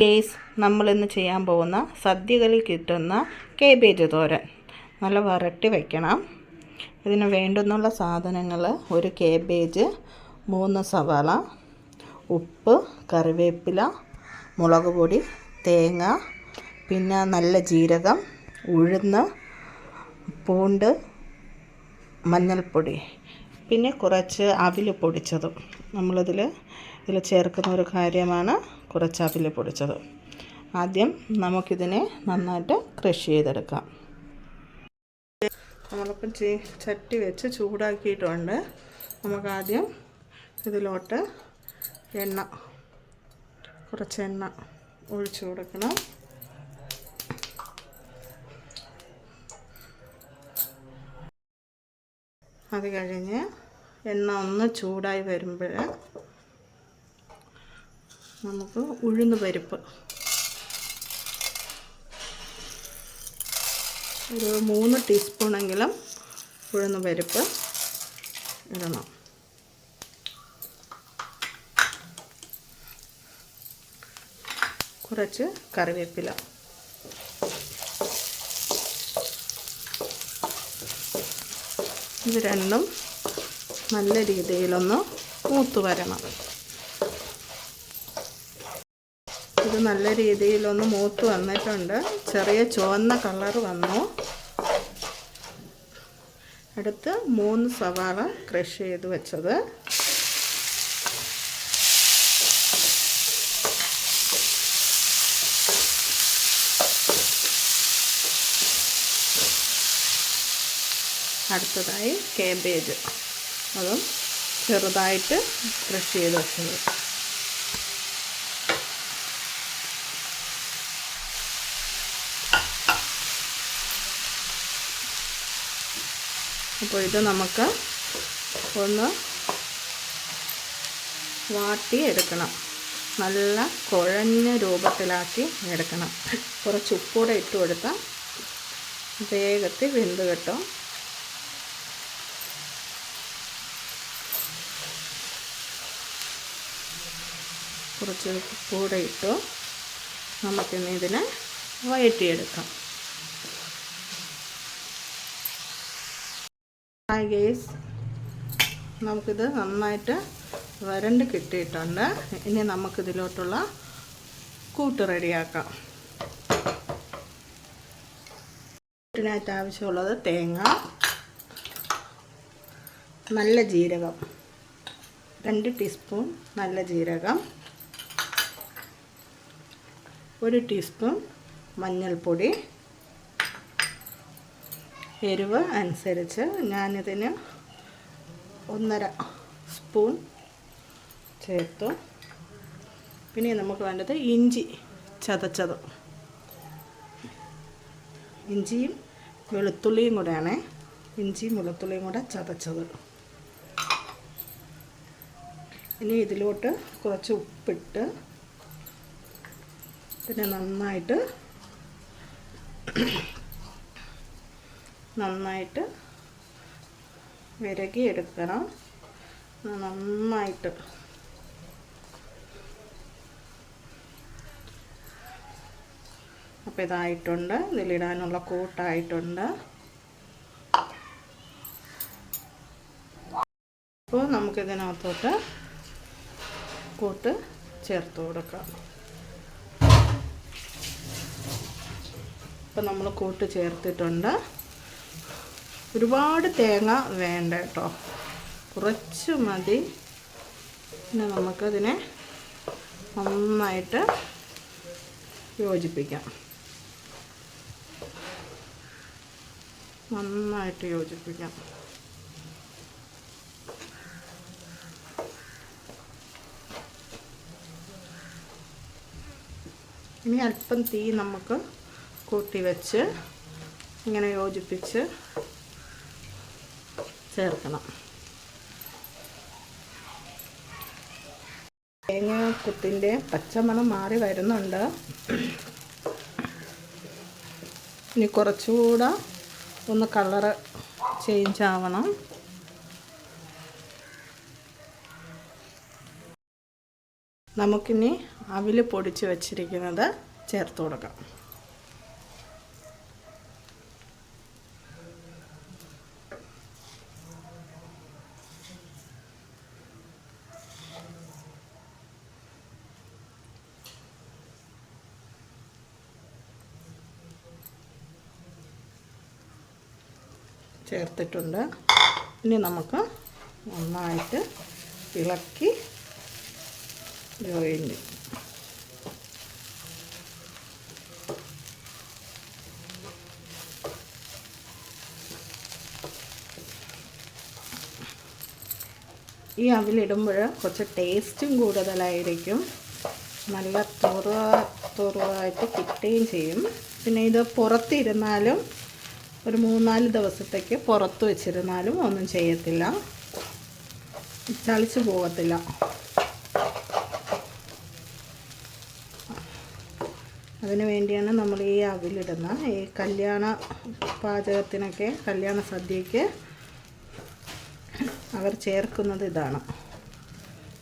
Guys നമ്മളിന്ന് ചെയ്യാൻ പോകുന്ന സദ്യകളിൽ കിട്ടുന്ന കേബേജ് തോരൻ നല്ല വരട്ടി വയ്ക്കണം. ഇതിന് വേണ്ടുന്നുള്ള സാധനങ്ങൾ: ഒരു കേബേജ്, 3 സവാള, ഉപ്പ്, കറിവേപ്പില, മുളക് പൊടി, തേങ്ങ, പിന്നെ നല്ല ജീരകം, ഉഴുന്ന്, പൂണ്ട്, മഞ്ഞൾപ്പൊടി, പിന്നെ കുറച്ച് അവിൽ പൊടിച്ചതും. ഇതിൽ ചേർക്കുന്ന ഒരു കാര്യമാണ് കുറച്ച് അവിൽ പൊടിച്ചത്. ആദ്യം നമുക്കിതിനെ നന്നായിട്ട് ക്രഷ് ചെയ്തെടുക്കാം. നമ്മളിപ്പം ചട്ടി വെച്ച് ചൂടാക്കിയിട്ടുണ്ട്. നമുക്കാദ്യം ഇതിലോട്ട് കുറച്ച് എണ്ണ ഒഴിച്ചു കൊടുക്കണം. അത് കഴിഞ്ഞ് എണ്ണ ഒന്ന് ചൂടായി വരുമ്പോൾ നമുക്ക് ഉഴുന്ന് പരിപ്പ് ഒരു 3 ടീസ്പൂണെങ്കിലും ഉഴുന്ന് പരിപ്പ് ഇടണം. കുറച്ച് കറിവേപ്പില, ഇത് രണ്ടും നല്ല രീതിയിലൊന്ന് മൂത്ത് വരണം. ഇത് നല്ല രീതിയിലൊന്ന് മൂത്ത് വന്നിട്ടുണ്ട്. ചെറിയ ചുവന്ന കളർ വന്നു. അടുത്ത് 3 സവാള ക്രഷ് ചെയ്ത് വെച്ചത്, അടുത്തതായി കേബേജ്, അതും ചെറുതായിട്ട് ക്രഷ് ചെയ്ത് വെച്ചത്. അപ്പോൾ ഇത് നമുക്ക് ഒന്ന് വാട്ടി എടുക്കണം. നല്ല കുഴഞ്ഞ രൂപത്തിലാക്കി എടുക്കണം. കുറച്ച് ഉപ്പൂടെ ഇട്ട് കൊടുത്താൽ വേഗത്തിൽ വെന്ത് കിട്ടും. കുറച്ച് ഉപ്പൂടെ ഇട്ടു നമുക്കിന്ന് ഇതിനെ വഴറ്റിയെടുക്കാം. ഹായ് ഗേസ്, നമുക്കിത് നന്നായിട്ട് വരണ്ട് കിട്ടിയിട്ടുണ്ട്. ഇനി നമുക്കിതിലോട്ടുള്ള കൂട്ട് റെഡിയാക്കാം. കൂട്ടിനായിട്ട് ആവശ്യമുള്ളത് തേങ്ങ, നല്ല ജീരകം 2 ടീസ്പൂൺ നല്ല ജീരകം, 1 ടീസ്പൂൺ മഞ്ഞൾപ്പൊടി, എരിവ് അനുസരിച്ച് ഞാനിതിന് 1.5 സ്പൂൺ ചേർത്തു. പിന്നെ നമുക്ക് വേണ്ടത് ഇഞ്ചി ചതച്ചത്, ഇഞ്ചിയും വെളുത്തുള്ളിയും കൂടെയാണ്. ഇഞ്ചിയും വെളുത്തുള്ളിയും കൂടെ ചതച്ചത്. ഇനി ഇതിലോട്ട് കുറച്ച് ഉപ്പിട്ട് പിന്നെ നന്നായിട്ട് വിരകിയെടുക്കണം. നന്നായിട്ട് അപ്പോൾ ഇതായിട്ടുണ്ട്. ഇതിലിടാനുള്ള കൂട്ടായിട്ടുണ്ട്. അപ്പോൾ നമുക്കിതിനകത്തോട്ട് കൂട്ട് ചേർത്ത് കൊടുക്കാം. അപ്പോൾ നമ്മൾ കൂട്ട് ചേർത്തിട്ടുണ്ട്. ഒരുപാട് തേങ്ങ വേണ്ട കേട്ടോ, കുറച്ച് മതി. പിന്നെ നമുക്കതിനെ നന്നായിട്ട് യോജിപ്പിക്കാം. ഇനി അല്പം തീ നമുക്ക് കൂട്ടി വെച്ച് ഇങ്ങനെ യോജിപ്പിച്ച് ചേർക്കണം. തേങ്ങാക്കുത്തിൻ്റെ പച്ചമണം മാറി വരുന്നുണ്ട്. ഇനി കുറച്ചുകൂടെ ഒന്ന് കളറ് ചേഞ്ച് ആവണം. നമുക്കിനി അവിൽ പൊടിച്ച് വെച്ചിരിക്കുന്നത് ചേർത്ത് കൊടുക്കാം. ചേർത്തിട്ടുണ്ട്. ഇനി നമുക്ക് നന്നായിട്ട് ഇളക്കി ജോയിൻ ചെയ്യും. ഈ അവിലിടുമ്പോൾ കുറച്ച് ടേസ്റ്റും കൂടുതലായിരിക്കും, നല്ല തുറവായിട്ട് കിട്ടുകയും ചെയ്യും. പിന്നെ ഇത് പുറത്തിരുന്നാലും ഒരു 3-4 ദിവസത്തേക്ക് പുറത്ത് വെച്ചിരുന്നാലും ഒന്നും ചെയ്യത്തില്ല, ചളിച്ച് പോകത്തില്ല. അതിന് വേണ്ടിയാണ് നമ്മൾ ഈ അവിലിടുന്ന. ഈ കല്യാണ പാചകത്തിനൊക്കെ, കല്യാണ സദ്യയ്ക്ക് അവർ ചേർക്കുന്നത് ഇതാണ്.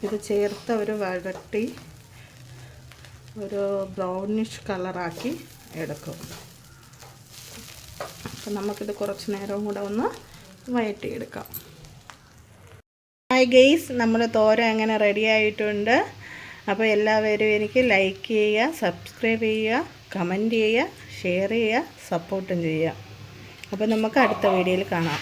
ഇത് ചേർത്ത് അവർ വഴട്ടി ഒരു ബ്രൗണിഷ് കളറാക്കി എടുക്കും. അപ്പം നമുക്കിത് കുറച്ച് നേരം കൂടെ ഒന്ന് വഴറ്റിയെടുക്കാം. ഹായ് ഗെയ്സ്, നമ്മൾ തോരൻ അങ്ങനെ റെഡി ആയിട്ടുണ്ട്. അപ്പോൾ എല്ലാവരും എനിക്ക് ലൈക്ക് ചെയ്യുക, സബ്സ്ക്രൈബ് ചെയ്യുക, കമൻറ്റ് ചെയ്യുക, ഷെയർ ചെയ്യുക, സപ്പോർട്ടും ചെയ്യുക. അപ്പോൾ നമുക്ക് അടുത്ത വീഡിയോയിൽ കാണാം.